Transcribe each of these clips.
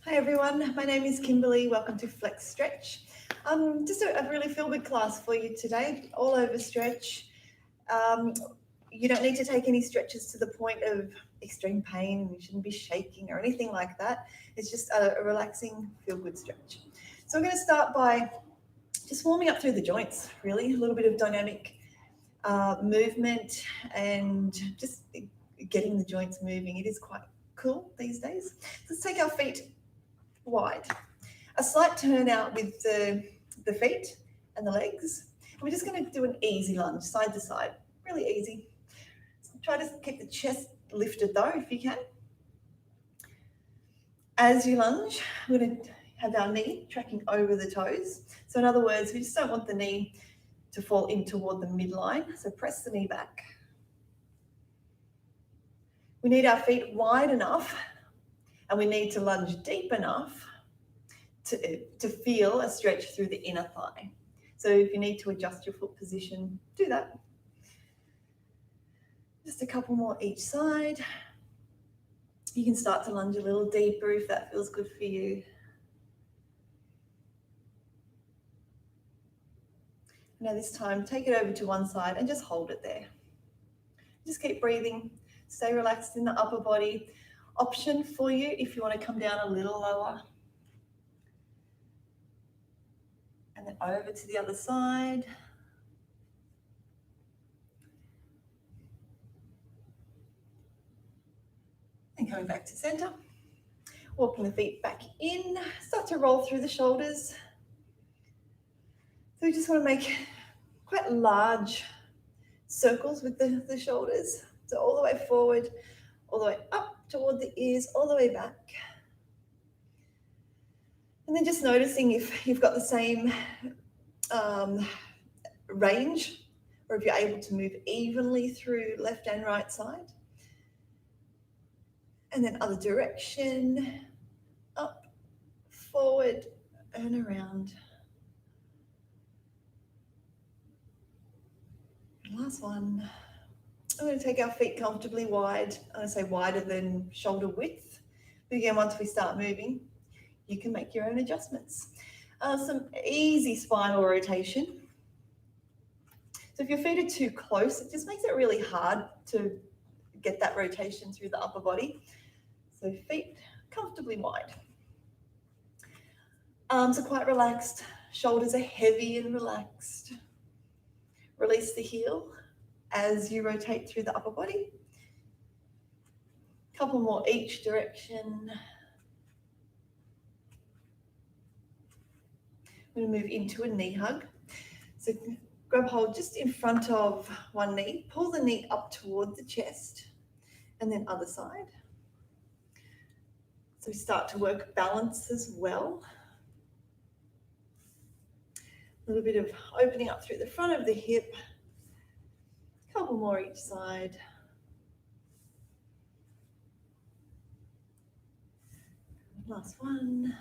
Hi everyone, my name is Kimberlee. Welcome to Flex Stretch. Just a really feel-good class for you today, all over stretch. You don't need to take any stretches to the point of extreme pain. You shouldn't be shaking or anything like that. It's just a relaxing, feel-good stretch. So we're going to start by just warming up through the joints, really, a little bit of dynamic movement and just getting the joints moving. It is quite cool these days. Let's take our feet wide. A slight turn out with the feet and the legs. And we're just going to do an easy lunge, side to side, really easy. Try to keep the chest lifted though, if you can. As you lunge, we're going to have our knee tracking over the toes. So in other words, we just don't want the knee to fall in toward the midline. So press the knee back. We need our feet wide enough and we need to lunge deep enough to feel a stretch through the inner thigh. So if you need to adjust your foot position, do that. Just a couple more each side. You can start to lunge a little deeper if that feels good for you. Now this time, take it over to one side and just hold it there. Just keep breathing, stay relaxed in the upper body. Option for you if you want to come down a little lower. And then over to the other side. And coming back to center. Walking the feet back in, start to roll through the shoulders. So we just want to make quite large circles with the shoulders. So all the way forward, all the way up toward the ears, all the way back. And then just noticing if you've got the same range, or if you're able to move evenly through left and right side. And then other direction, up, forward, and around. And last one. I'm going to take our feet comfortably wide. I'm going to say wider than shoulder width. But again, once we start moving, you can make your own adjustments. Some easy spinal rotation. So if your feet are too close, it just makes it really hard to get that rotation through the upper body. So feet comfortably wide. Arms are quite relaxed. Shoulders are heavy and relaxed. Release the heel as you rotate through the upper body. Couple more each direction. I'm going to move into a knee hug. So grab hold just in front of one knee, pull the knee up toward the chest, and then other side. So we start to work balance as well. A little bit of opening up through the front of the hip. A couple more each side. Last one.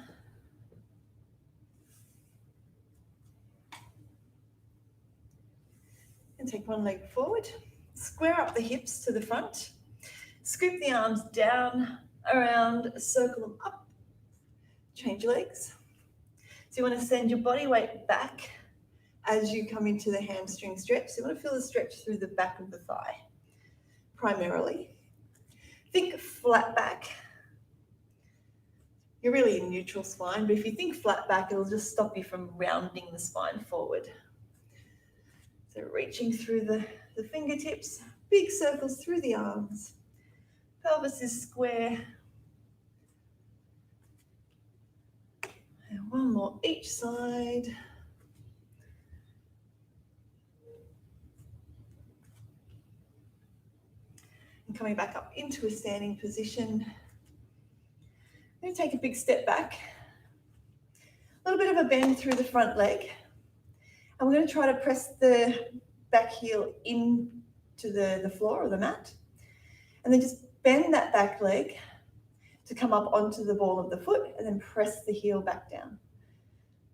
And take one leg forward. Square up the hips to the front. Scoop the arms down, around, circle them up. Change legs. So you want to send your body weight back as you come into the hamstring stretch. So you want to feel the stretch through the back of the thigh, primarily. Think flat back. You're really in neutral spine, but if you think flat back, it'll just stop you from rounding the spine forward. So reaching through the fingertips, big circles through the arms. Pelvis is square. And one more each side. And coming back up into a standing position. I'm going to take a big step back. A little bit of a bend through the front leg. And we're going to try to press the back heel into the floor or the mat. And then just bend that back leg to come up onto the ball of the foot and then press the heel back down.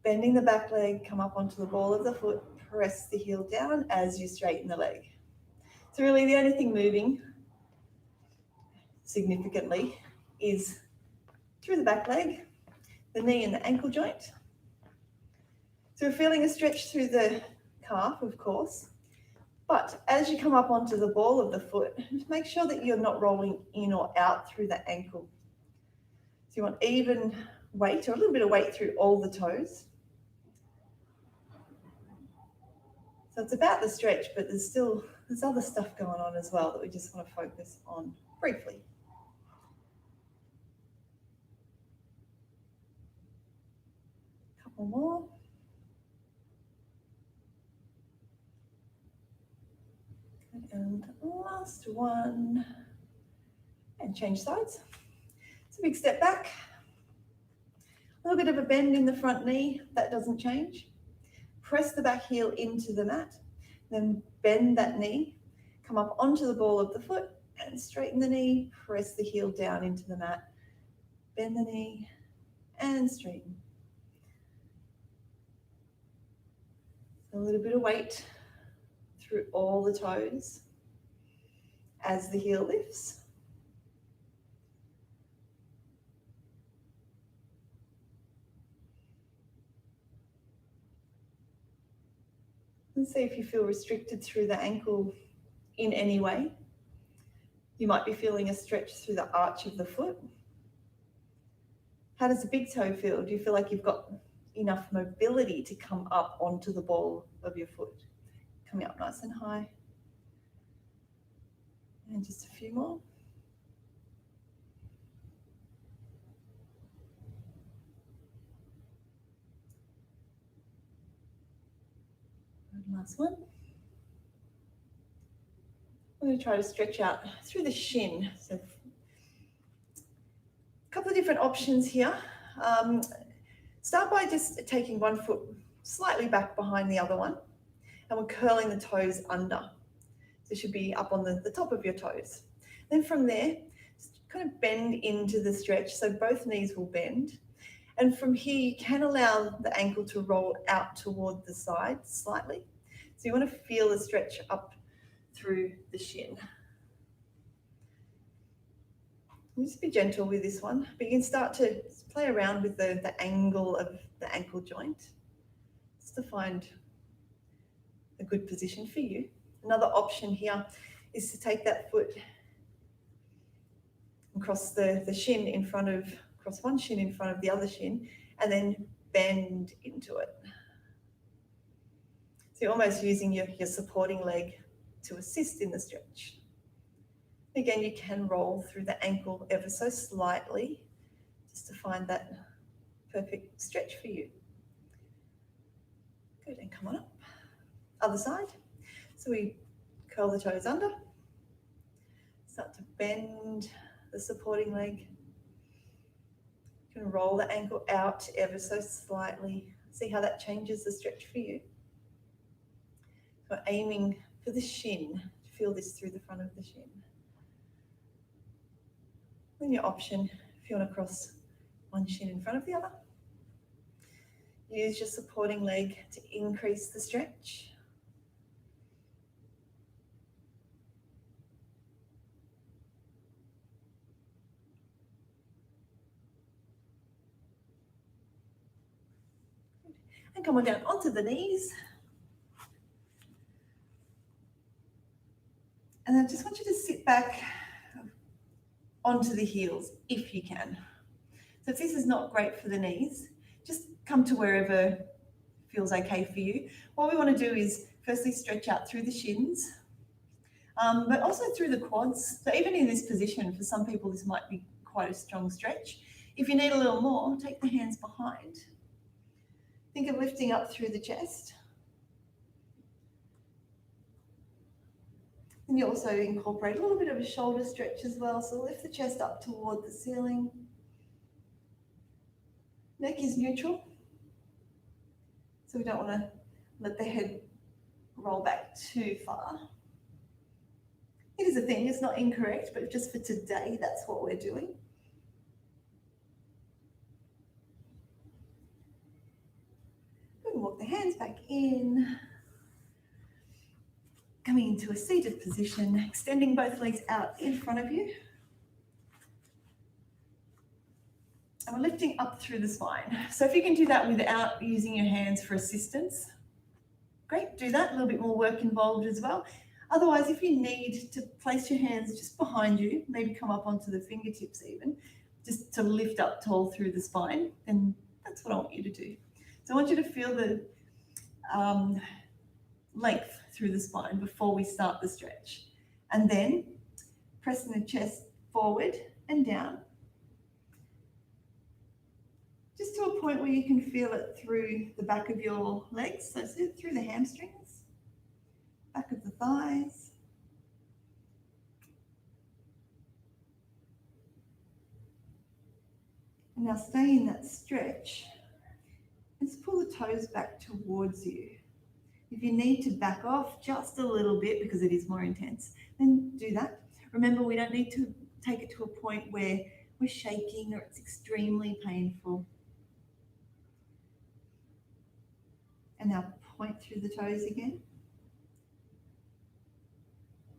Bending the back leg, come up onto the ball of the foot, press the heel down as you straighten the leg. So really the only thing moving significantly is through the back leg the knee and the ankle joint. So we're feeling a stretch through the calf, of course, but as you come up onto the ball of the foot, just make sure that you're not rolling in or out through the ankle. So you want even weight, or a little bit of weight through all the toes. So it's about the stretch, but there's other stuff going on as well that we just want to focus on briefly. Couple more. And last one. And change sides. So big step back. A little bit of a bend in the front knee, that doesn't change. Press the back heel into the mat, then bend that knee, come up onto the ball of the foot and straighten the knee, press the heel down into the mat, bend the knee and straighten. A little bit of weight through all the toes as the heel lifts. And see if you feel restricted through the ankle in any way. You might be feeling a stretch through the arch of the foot. How does the big toe feel? Do you feel like you've got enough mobility to come up onto the ball of your foot? Coming up nice and high. And just a few more. And last one. I'm going to try to stretch out through the shin. So a couple of different options here. Start by just taking one foot slightly back behind the other one, and we're curling the toes under. So it should be up on the top of your toes. Then from there, just kind of bend into the stretch, so both knees will bend. And from here, you can allow the ankle to roll out toward the side slightly. So you want to feel the stretch up through the shin. Just be gentle with this one, but you can start to play around with the angle of the ankle joint just to find a good position for you. Another option here is to take that foot and cross the shin in front of, cross one shin in front of the other shin, and then bend into it. So you're almost using your supporting leg to assist in the stretch. Again, you can roll through the ankle ever so slightly just to find that perfect stretch for you. Good, and come on up. Other side. So we curl the toes under, start to bend the supporting leg. You can roll the ankle out ever so slightly. See how that changes the stretch for you. So we're aiming for the shin. Feel this through the front of the shin. Then your option, if you want to cross one shin in front of the other. Use your supporting leg to increase the stretch. And come on down onto the knees. And I just want you to sit back onto the heels if you can. So if this is not great for the knees, just come to wherever feels okay for you. What we want to do is firstly stretch out through the shins, but also through the quads. So even in this position, for some people, this might be quite a strong stretch. If you need a little more, take the hands behind. Think of lifting up through the chest. And you also incorporate a little bit of a shoulder stretch as well. So lift the chest up toward the ceiling. Neck is neutral. So we don't want to let the head roll back too far. It is a thing, it's not incorrect, but just for today, that's what we're doing. Good, walk the hands back in. Coming into a seated position, extending both legs out in front of you. And we're lifting up through the spine. So if you can do that without using your hands for assistance, great, do that. A little bit more work involved as well. Otherwise, if you need to place your hands just behind you, maybe come up onto the fingertips even, just to lift up tall through the spine, then that's what I want you to do. So I want you to feel the length through the spine before we start the stretch. And then pressing the chest forward and down, just to a point where you can feel it through the back of your legs, so through the hamstrings, back of the thighs. And now stay in that stretch and just pull the toes back towards you. If you need to back off just a little bit because it is more intense, then do that. Remember, we don't need to take it to a point where we're shaking or it's extremely painful. And now point through the toes again.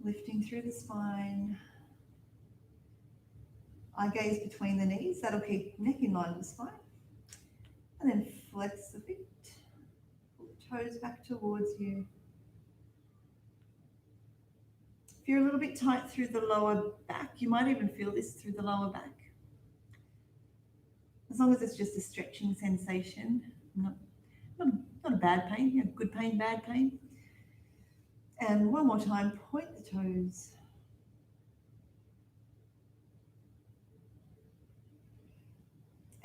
Lifting through the spine. Eye gaze between the knees. That'll keep neck in line with the spine. And then flex the feet. Pull the toes back towards you. If you're a little bit tight through the lower back, you might even feel this through the lower back. As long as it's just a stretching sensation, not a bad pain, you have good pain, bad pain. And one more time, point the toes.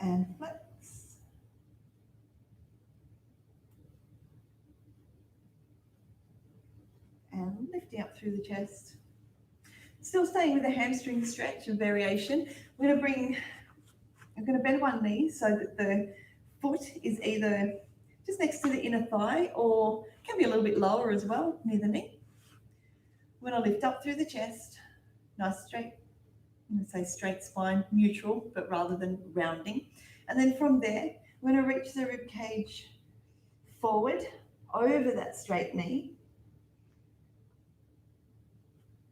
And flex. And lifting up through the chest. Still staying with the hamstring stretch, a variation. I'm going to bend one knee so that the foot is either just next to the inner thigh or can be a little bit lower as well, near the knee. I'm going to lift up through the chest, nice straight, I'm going to say straight spine, neutral, but rather than rounding. And then from there, I'm going to reach the rib cage forward over that straight knee.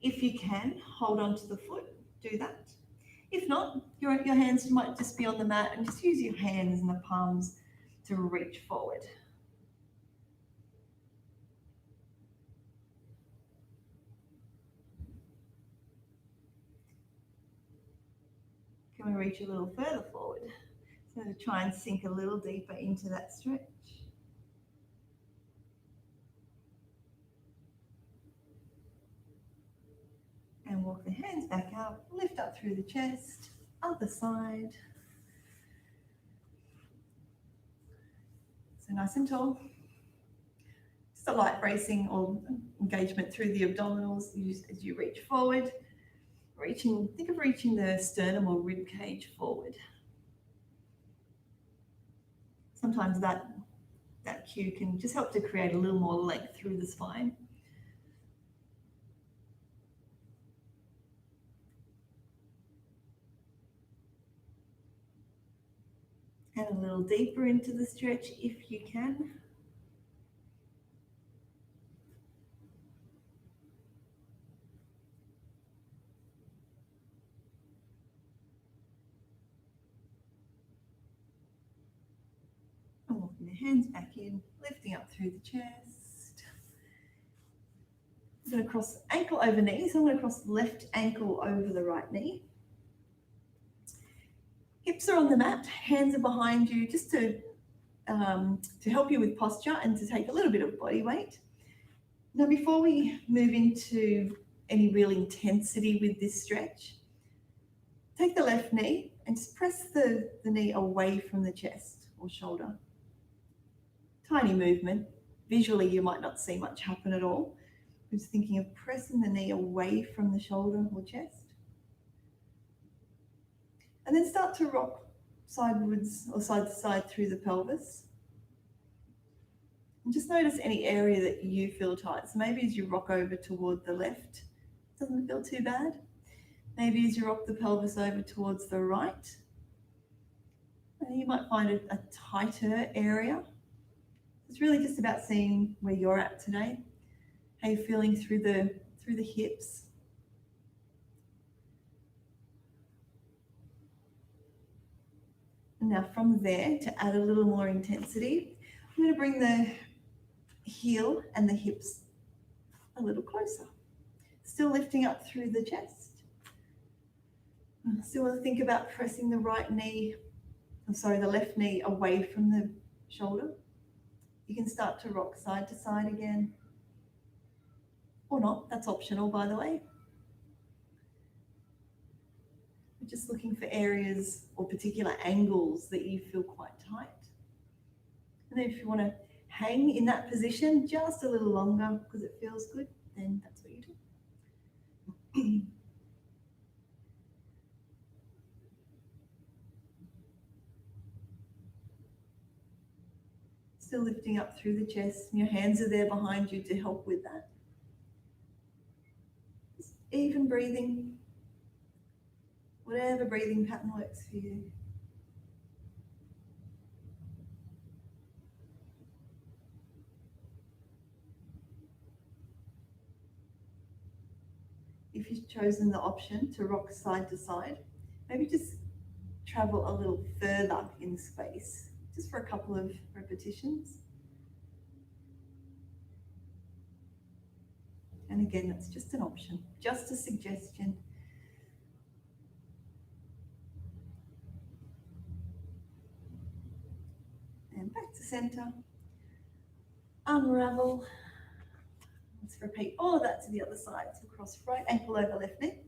If you can, hold on to the foot, do that. If not, your hands might just be on the mat and just use your hands and the palms to reach forward. Can we reach a little further forward? So to try and sink a little deeper into that stretch. And walk the hands back up, lift up through the chest, other side. So nice and tall. Just a light bracing or engagement through the abdominals as you reach forward. Think of reaching the sternum or rib cage forward. Sometimes that cue can just help to create a little more length through the spine. And a little deeper into the stretch if you can. And walking the hands back in, lifting up through the chest. I'm going to cross ankle over knee, so I'm going to cross the left ankle over the right knee. Hips are on the mat, hands are behind you, just to help you with posture and to take a little bit of body weight. Now, before we move into any real intensity with this stretch, take the left knee and just press the knee away from the chest or shoulder. Tiny movement. Visually, you might not see much happen at all. I'm just thinking of pressing the knee away from the shoulder or chest. And then start to rock sidewards or side to side through the pelvis. And just notice any area that you feel tight. So maybe as you rock over toward the left, doesn't feel too bad. Maybe as you rock the pelvis over towards the right, you might find a tighter area. It's really just about seeing where you're at today. How you're feeling through the hips. Now from there, to add a little more intensity, I'm going to bring the heel and the hips a little closer. Still lifting up through the chest. Still want to think about pressing the right knee, the left knee away from the shoulder. You can start to rock side to side again. Or not, that's optional, by the way. We're just looking for areas or particular angles that you feel quite tight. And then if you want to hang in that position just a little longer because it feels good, then that's what you do. Still lifting up through the chest, and your hands are there behind you to help with that. Just even breathing, whatever breathing pattern works for you. If you've chosen the option to rock side to side, maybe just travel a little further in space, just for a couple of repetitions. And again, that's just an option, just a suggestion. And back to center. Unravel. Let's repeat all of that to the other side. So cross right ankle over left knee.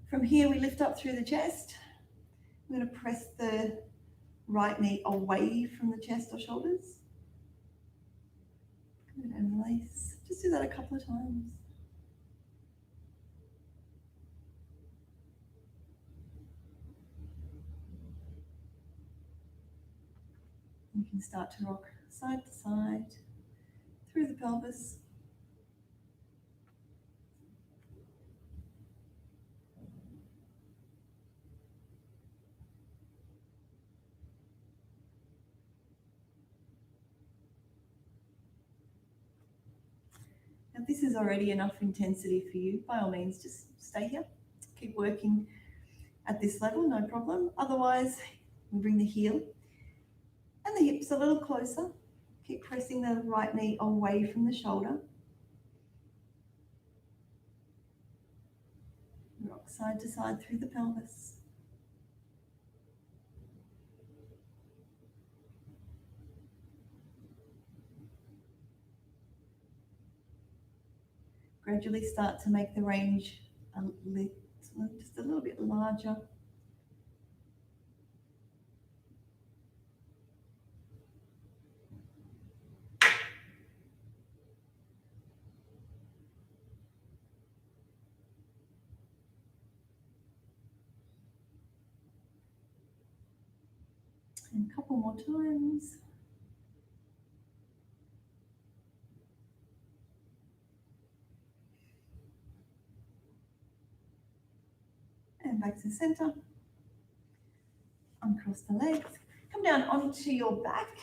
From here, we lift up through the chest. I'm going to press the right knee away from the chest or shoulders. Good, and release. Just do that a couple of times. You can start to rock side to side through the pelvis. Now, this is already enough intensity for you. By all means, just stay here. Keep working at this level, no problem. Otherwise, we bring the heel and the hips a little closer. Keep pressing the right knee away from the shoulder. Rock side to side through the pelvis. Gradually start to make the range just a little bit larger. And a couple more times. And back to center. Uncross the legs. Come down onto your back.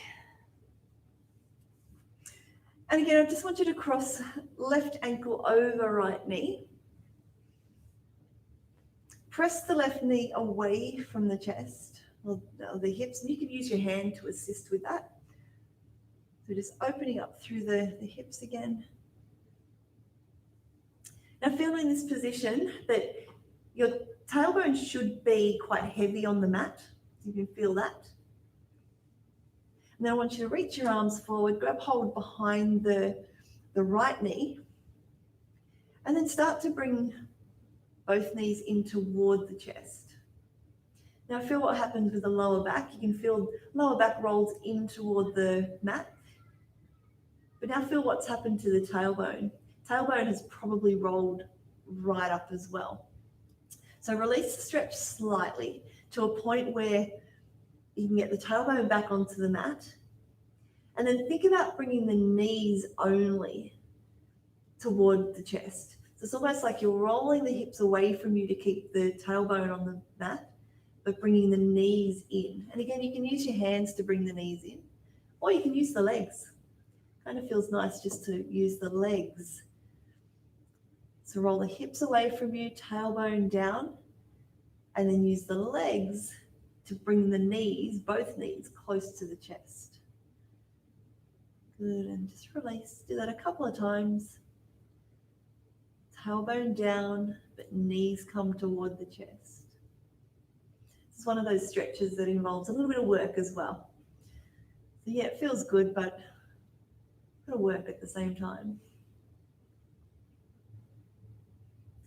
And again, I just want you to cross left ankle over right knee. Press the left knee away from the chest or the hips, and you can use your hand to assist with that. So just opening up through the hips again. Now feel in this position that your tailbone should be quite heavy on the mat. You can feel that. And then I want you to reach your arms forward, grab hold behind the right knee, and then start to bring both knees in toward the chest. Now feel what happens with the lower back. You can feel lower back rolls in toward the mat. But now feel what's happened to the tailbone. Tailbone has probably rolled right up as well. So release the stretch slightly to a point where you can get the tailbone back onto the mat. And then think about bringing the knees only toward the chest. So it's almost like you're rolling the hips away from you to keep the tailbone on the mat, but bringing the knees in. And again, you can use your hands to bring the knees in, or you can use the legs. Kind of feels nice just to use the legs. So roll the hips away from you, tailbone down, and then use the legs to bring the knees, both knees, close to the chest. Good, and just release. Do that a couple of times. Tailbone down, but knees come toward the chest. This is one of those stretches that involves a little bit of work as well. So yeah, it feels good, but got to work at the same time.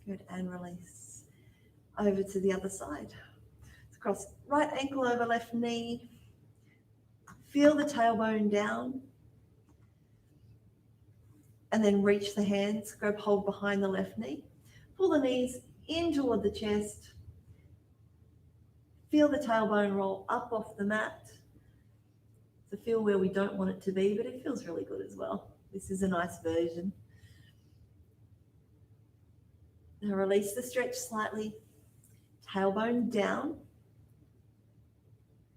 Good, and release. Over to the other side. Let's cross right ankle over left knee. Feel the tailbone down. And then reach the hands, grab hold behind the left knee. Pull the knees in toward the chest. Feel the tailbone roll up off the mat. It's a feel where we don't want it to be, but it feels really good as well. This is a nice version. Now release the stretch slightly. Tailbone down.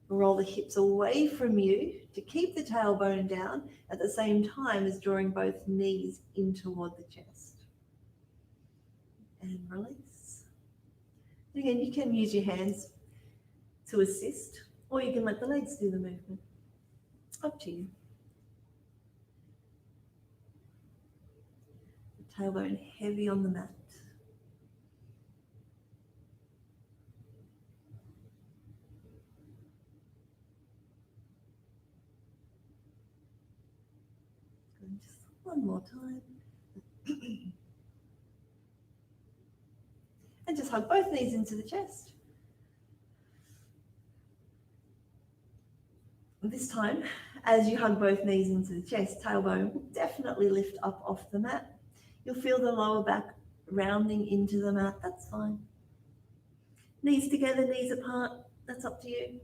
Roll the hips away from you to keep the tailbone down at the same time as drawing both knees in toward the chest. And release. Again, you can use your hands to assist, or you can let the legs do the movement. Up to you. The tailbone heavy on the mat. Just one more time. And just hug both knees into the chest. This time, as you hug both knees into the chest, tailbone will definitely lift up off the mat. You'll feel the lower back rounding into the mat, that's fine. Knees together, knees apart, that's up to you.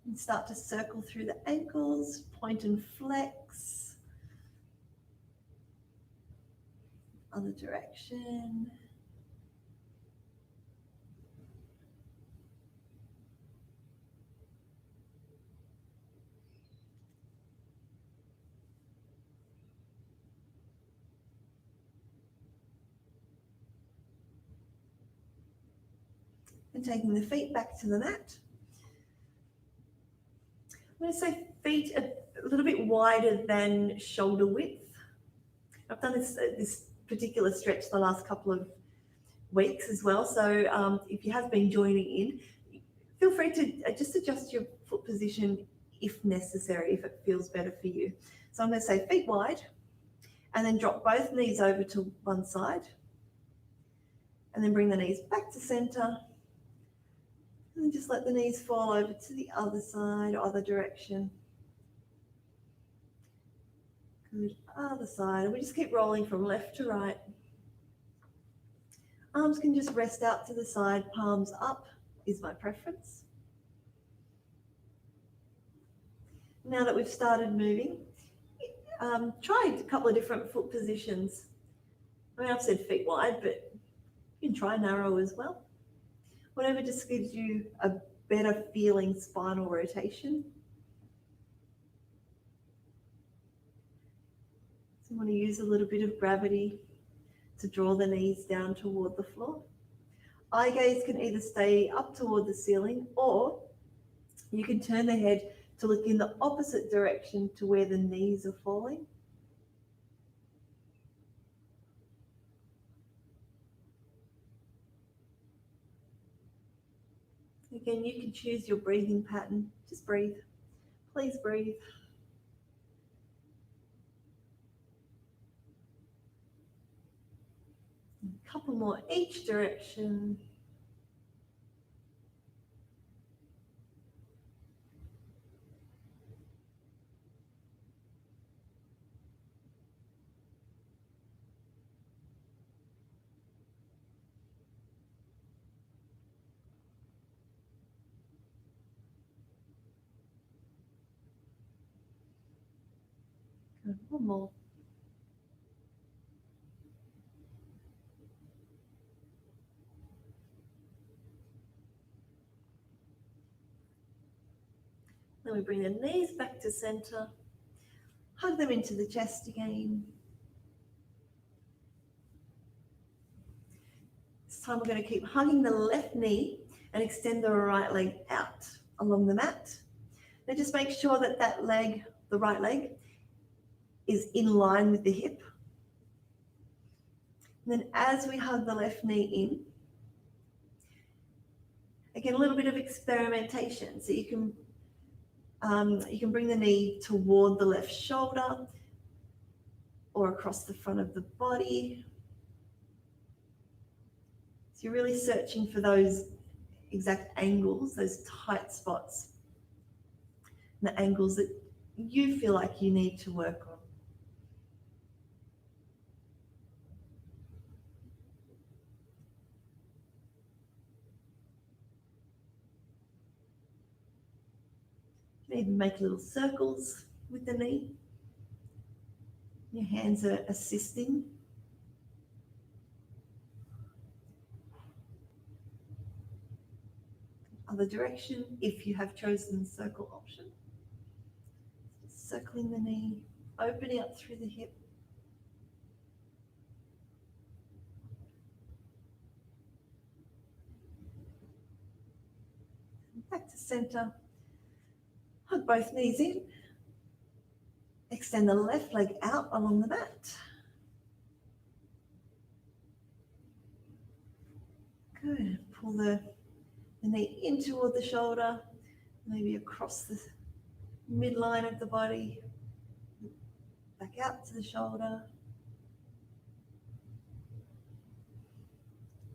And start to circle through the ankles, point and flex. Other direction. And taking the feet back to the mat. I'm going to say feet a little bit wider than shoulder width. I've done this particular stretch the last couple of weeks as well. So if you have been joining in, feel free to just adjust your foot position if necessary, if it feels better for you. So I'm going to say feet wide, and then drop both knees over to one side, and then bring the knees back to center. And just let the knees fall over to the other side, other direction. Good, other side. And we just keep rolling from left to right. Arms can just rest out to the side, palms up is my preference. Now that we've started moving, try a couple of different foot positions. I mean, I've said feet wide, but you can try narrow as well. Whatever just gives you a better feeling spinal rotation. So you want to use a little bit of gravity to draw the knees down toward the floor. Eye gaze can either stay up toward the ceiling, or you can turn the head to look in the opposite direction to where the knees are falling. Again, you can choose your breathing pattern. Just breathe. Please breathe. A couple more each direction. Good. One more. Then we bring the knees back to center. Hug them into the chest again. This time we're going to keep hugging the left knee and extend the right leg out along the mat. Now just make sure that that leg, the right leg, is in line with the hip. And then as we hug the left knee in, again, a little bit of experimentation. So you can bring the knee toward the left shoulder or across the front of the body. So you're really searching for those exact angles, those tight spots, and the angles that you feel like you need to work on. You can even make little circles with the knee. Your hands are assisting. Other direction, if you have chosen the circle option. Circling the knee, opening up through the hip. Back to center. Hug both knees in. Extend the left leg out along the mat. Good. Pull the knee in toward the shoulder, maybe across the midline of the body, back out to the shoulder.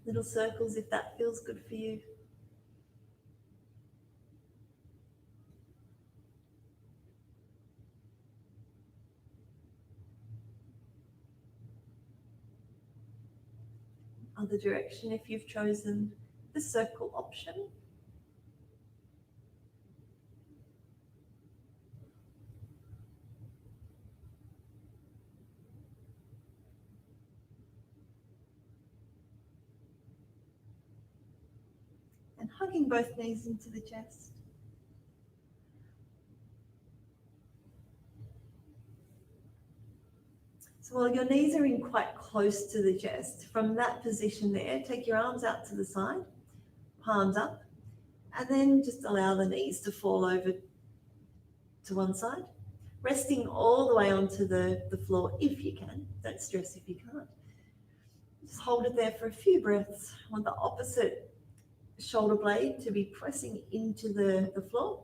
Little circles if that feels good for you. Other direction if you've chosen the circle option. And hugging both knees into the chest. So while your knees are in quite close to the chest, from that position there, take your arms out to the side, palms up, and then just allow the knees to fall over to one side, resting all the way onto the floor if you can. Don't stress if you can't. Just hold it there for a few breaths. I want the opposite shoulder blade to be pressing into the floor.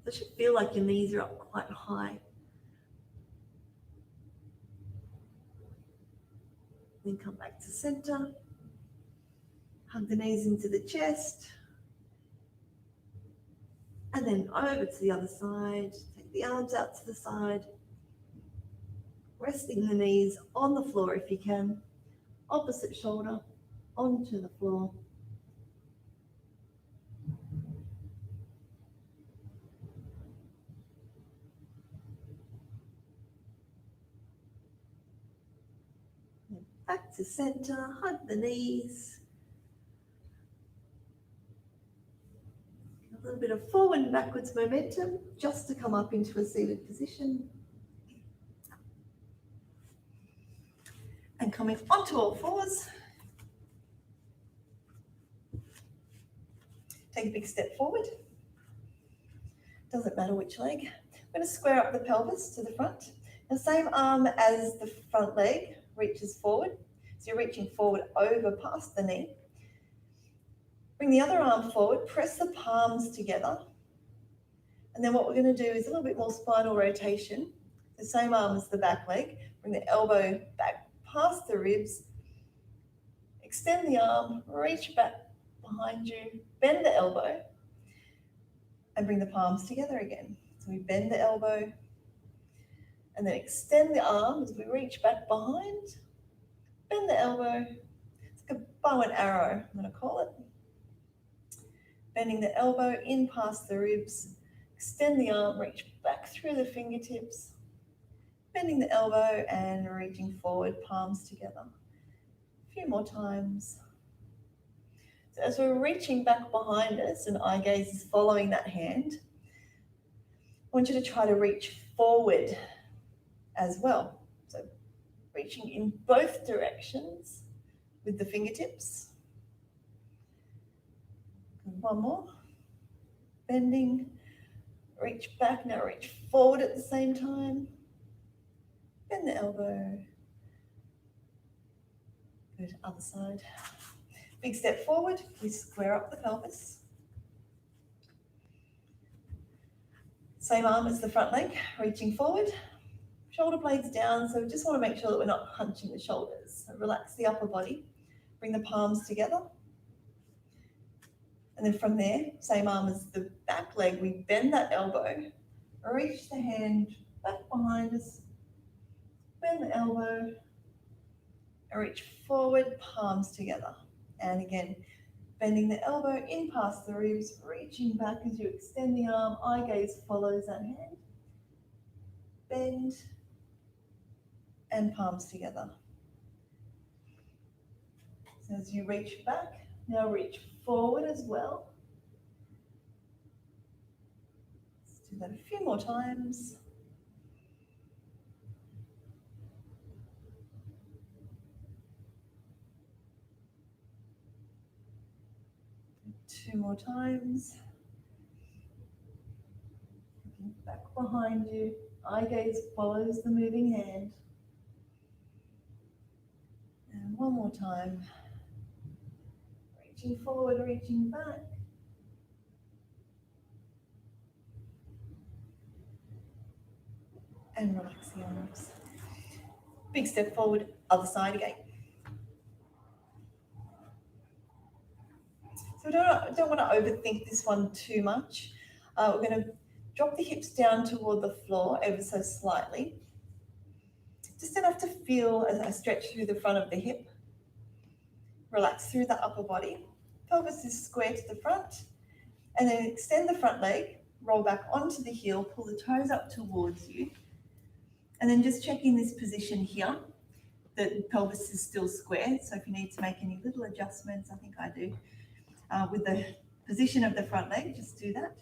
So it should feel like your knees are up quite high. Then come back to center. Hug the knees into the chest. And then over to the other side. Take the arms out to the side. Resting the knees on the floor if you can. Opposite shoulder onto the floor. And back to center, hug the knees. A little bit of forward and backwards momentum just to come up into a seated position. And coming onto all fours. Take a big step forward. Doesn't matter which leg. I'm going to square up the pelvis to the front. The same arm as the front leg reaches forward. So you're reaching forward over past the knee. Bring the other arm forward, press the palms together. And then what we're going to do is a little bit more spinal rotation. The same arm as the back leg. Bring the elbow back past the ribs. Extend the arm, reach back behind you, bend the elbow, and bring the palms together again. So we bend the elbow, and then extend the arm as we reach back behind, bend the elbow. It's like a bow and arrow, I'm going to call it. Bending the elbow in past the ribs, extend the arm, reach back through the fingertips, bending the elbow and reaching forward, palms together. A few more times. So as we're reaching back behind us and eye gaze is following that hand, I want you to try to reach forward as well. So reaching in both directions with the fingertips. One more. Bending, reach back, now reach forward at the same time. Bend the elbow. Good, other side. Big step forward, we square up the pelvis. Same arm as the front leg, reaching forward. Shoulder blades down, so we just want to make sure that we're not hunching the shoulders. So relax the upper body, bring the palms together. And then from there, same arm as the back leg, we bend that elbow, reach the hand back behind us, bend the elbow, and reach forward, palms together. And again, bending the elbow in past the ribs, reaching back as you extend the arm, eye gaze follows that hand. Bend and palms together. So as you reach back, now reach forward as well. Let's do that a few more times. Two more times. Looking back behind you, eye gaze follows the moving hand. And one more time. Reaching forward, reaching back. And relax the arms. Big step forward, other side again. So we don't want to overthink this one too much. We're going to drop the hips down toward the floor ever so slightly. Just enough to feel as I stretch through the front of the hip. Relax through the upper body. Pelvis is square to the front. And then extend the front leg, roll back onto the heel, pull the toes up towards you. And then just check in this position here. The pelvis is still square, so if you need to make any little adjustments, I think I do, with the position of the front leg, just do that.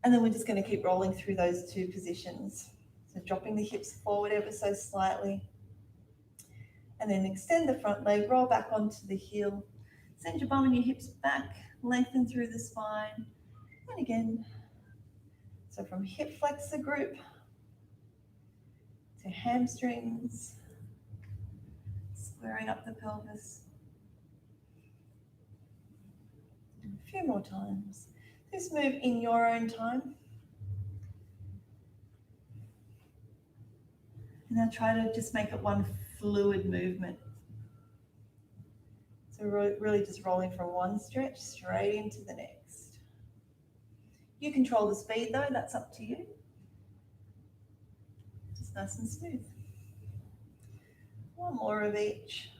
And then we're just going to keep rolling through those two positions. So dropping the hips forward ever so slightly. And then extend the front leg, roll back onto the heel. Send your bum and your hips back, lengthen through the spine. And again, so from hip flexor grip to hamstrings, squaring up the pelvis. And a few more times. Just move in your own time. And now try to just make it one fluid movement. So really just rolling from one stretch straight into the next. You control the speed though, that's up to you. Just nice and smooth. One more of each.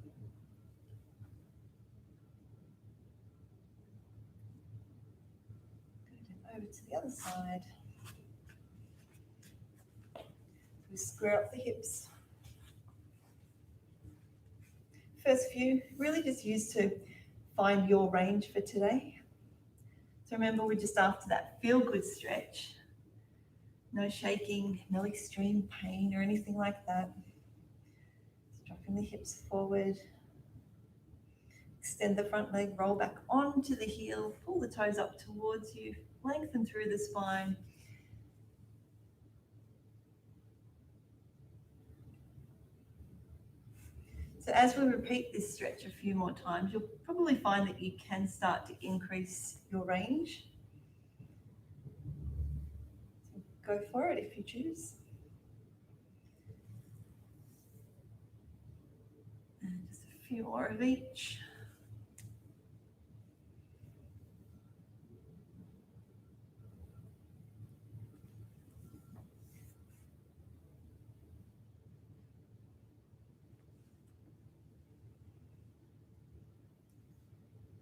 Good. Over to the other side. We square up the hips. First few, really just used to find your range for today. So remember, we're just after that feel-good stretch. No shaking, no extreme pain or anything like that. Just dropping the hips forward. Extend the front leg, roll back onto the heel, pull the toes up towards you, lengthen through the spine. So as we repeat this stretch a few more times, you'll probably find that you can start to increase your range. So go for it if you choose. And just a few more of each.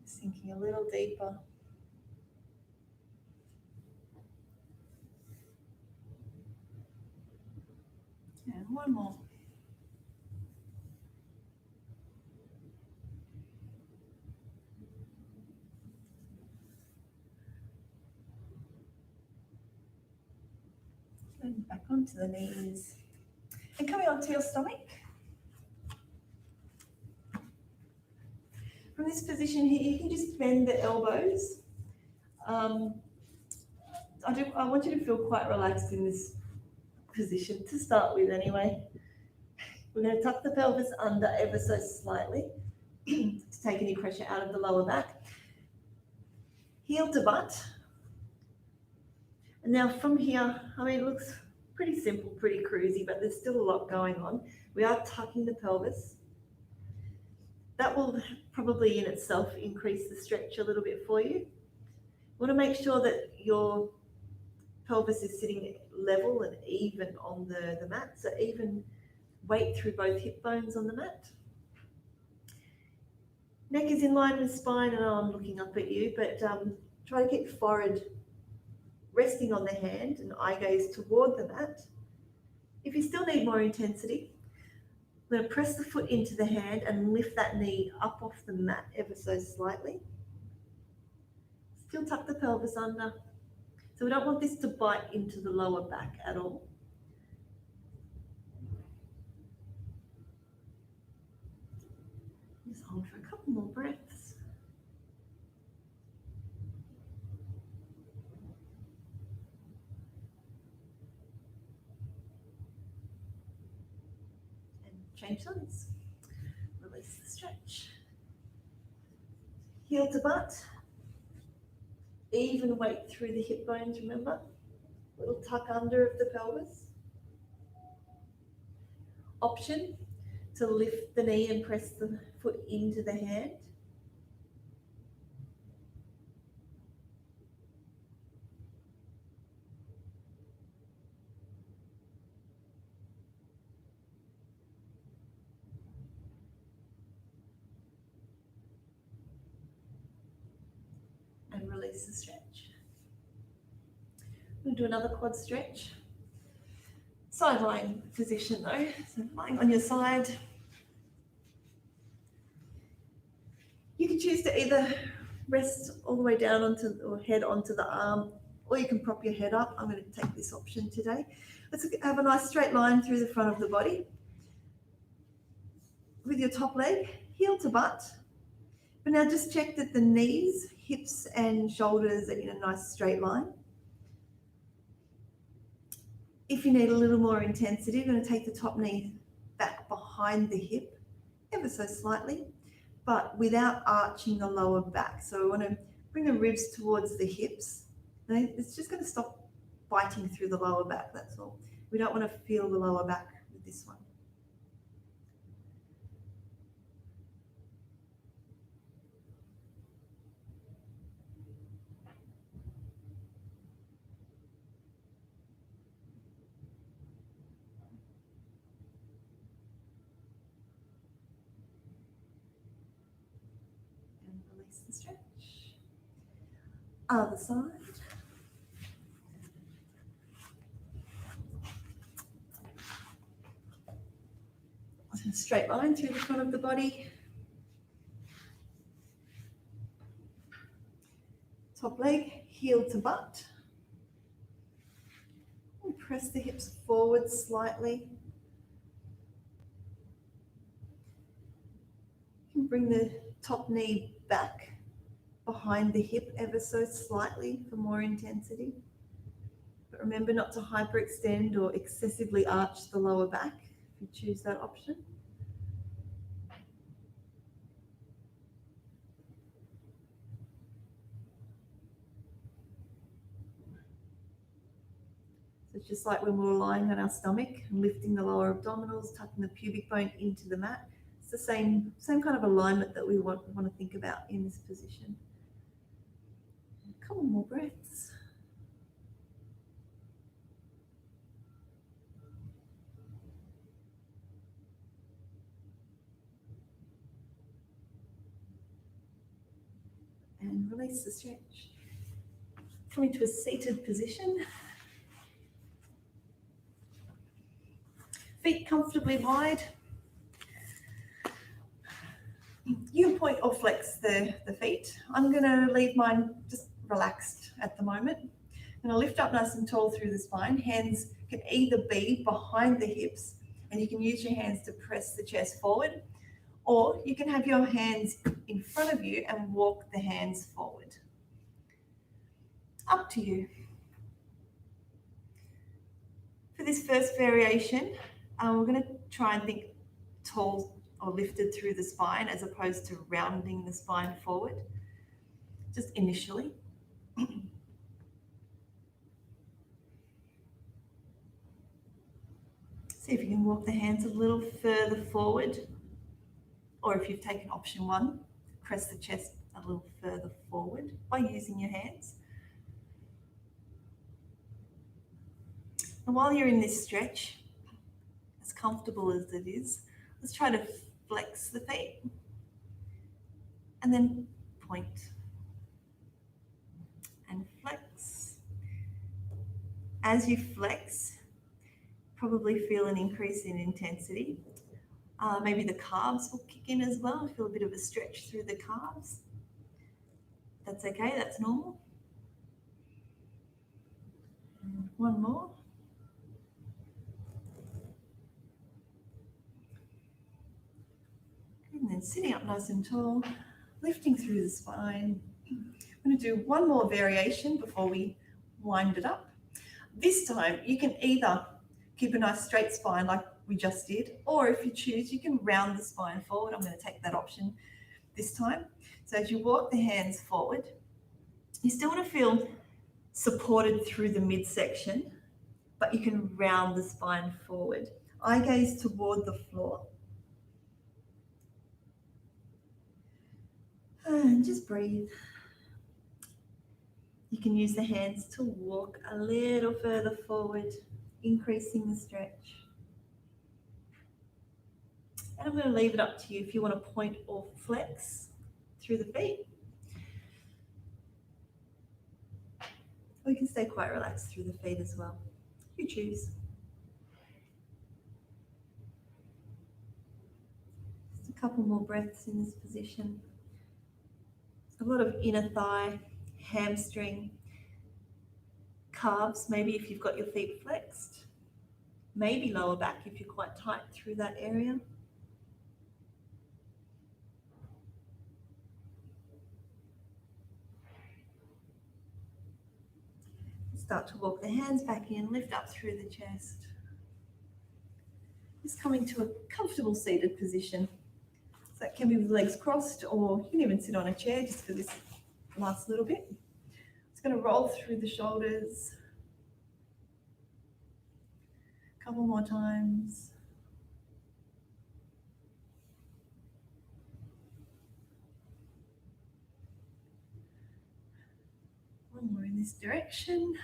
Sinking a little deeper. And one more. And back onto the knees. And coming onto your stomach. From this position here, you can just bend the elbows. I want you to feel quite relaxed in this position to start with anyway. We're going to tuck the pelvis under ever so slightly to take any pressure out of the lower back. Heel to butt. And now from here, I mean, it looks pretty simple, pretty cruisy, but there's still a lot going on. We are tucking the pelvis. That will probably in itself increase the stretch a little bit for you. You want to make sure that your pelvis is sitting level and even on the mat, so even weight through both hip bones on the mat. Neck is in line with spine, and I'm looking up at you, but try to keep forehead resting on the hand and eye gaze toward the mat. If you still need more intensity, I'm going to press the foot into the hand and lift that knee up off the mat ever so slightly. Still tuck the pelvis under. So we don't want this to bite into the lower back at all. Just hold for a couple more breaths. And change sides. Release the stretch. Heel to butt. Even weight through the hip bones, remember? Little tuck under of the pelvis. Option to lift the knee and press the foot into the hand. And release the stretch. We'll do another quad stretch. Sideline position though, so lying on your side. You can choose to either rest all the way down onto or head onto the arm, or you can prop your head up. I'm going to take this option today. Let's have a nice straight line through the front of the body. With your top leg, heel to butt. But now just check that the knees, hips and shoulders are in a nice straight line. If you need a little more intensity, you're going to take the top knee back behind the hip ever so slightly, but without arching the lower back. So we want to bring the ribs towards the hips. And it's just going to stop biting through the lower back, that's all. We don't want to feel the lower back with this one. The stretch. Other side. Straight line through the front of the body. Top leg, heel to butt. And press the hips forward slightly. You can bring the top knee back behind the hip ever so slightly for more intensity. But remember not to hyperextend or excessively arch the lower back if you choose that option. So it's just like when we were lying on our stomach and lifting the lower abdominals, tucking the pubic bone into the mat. It's the same kind of alignment that we want to think about in this position. A couple more breaths. And release the stretch. Coming to a seated position. Feet comfortably wide. You can point or flex the feet. I'm going to leave mine just relaxed at the moment. I'm going to lift up nice and tall through the spine. Hands can either be behind the hips, and you can use your hands to press the chest forward, or you can have your hands in front of you and walk the hands forward. Up to you. For this first variation, we're going to try and think tall or lifted through the spine as opposed to rounding the spine forward, just initially. See if you can walk the hands a little further forward, or if you've taken option 1, press the chest a little further forward by using your hands. And while you're in this stretch, as comfortable as it is, let's try to flex the feet and then point and flex. As you flex, probably feel an increase in intensity. Maybe the calves will kick in as well. Feel a bit of a stretch through the calves. That's okay, that's normal. And one more. And then sitting up nice and tall, lifting through the spine. I'm going to do one more variation before we wind it up. This time you can either keep a nice straight spine like we just did, or if you choose, you can round the spine forward. I'm going to take that option this time. So as you walk the hands forward, you still want to feel supported through the midsection, but you can round the spine forward. Eye gaze toward the floor. And just breathe. You can use the hands to walk a little further forward, increasing the stretch. And I'm going to leave it up to you if you want to point or flex through the feet. Or you can stay quite relaxed through the feet as well. You choose. Just a couple more breaths in this position. A lot of inner thigh, hamstring, calves, maybe if you've got your feet flexed. Maybe lower back if you're quite tight through that area. Start to walk the hands back in, lift up through the chest. Just coming to a comfortable seated position. So that can be with legs crossed, or you can even sit on a chair just for this last little bit. It's going to roll through the shoulders. A couple more times. One more in this direction.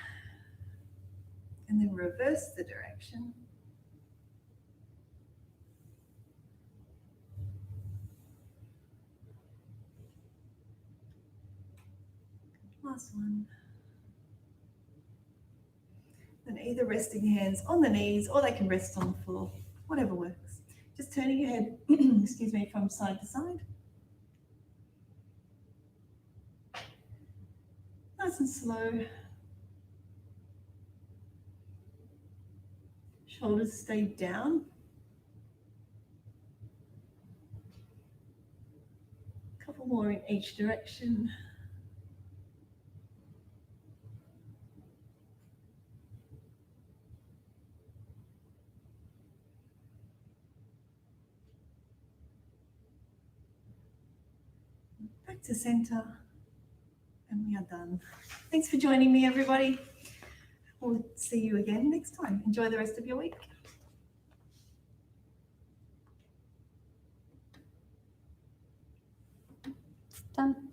And then reverse the direction. Last one. Then either resting hands on the knees or they can rest on the floor, whatever works. Just turning your head, excuse me, from side to side. Nice and slow. Shoulders stay down. A couple more in each direction. Back to center, and we are done. Thanks for joining me, everybody. We'll see you again next time. Enjoy the rest of your week. Done.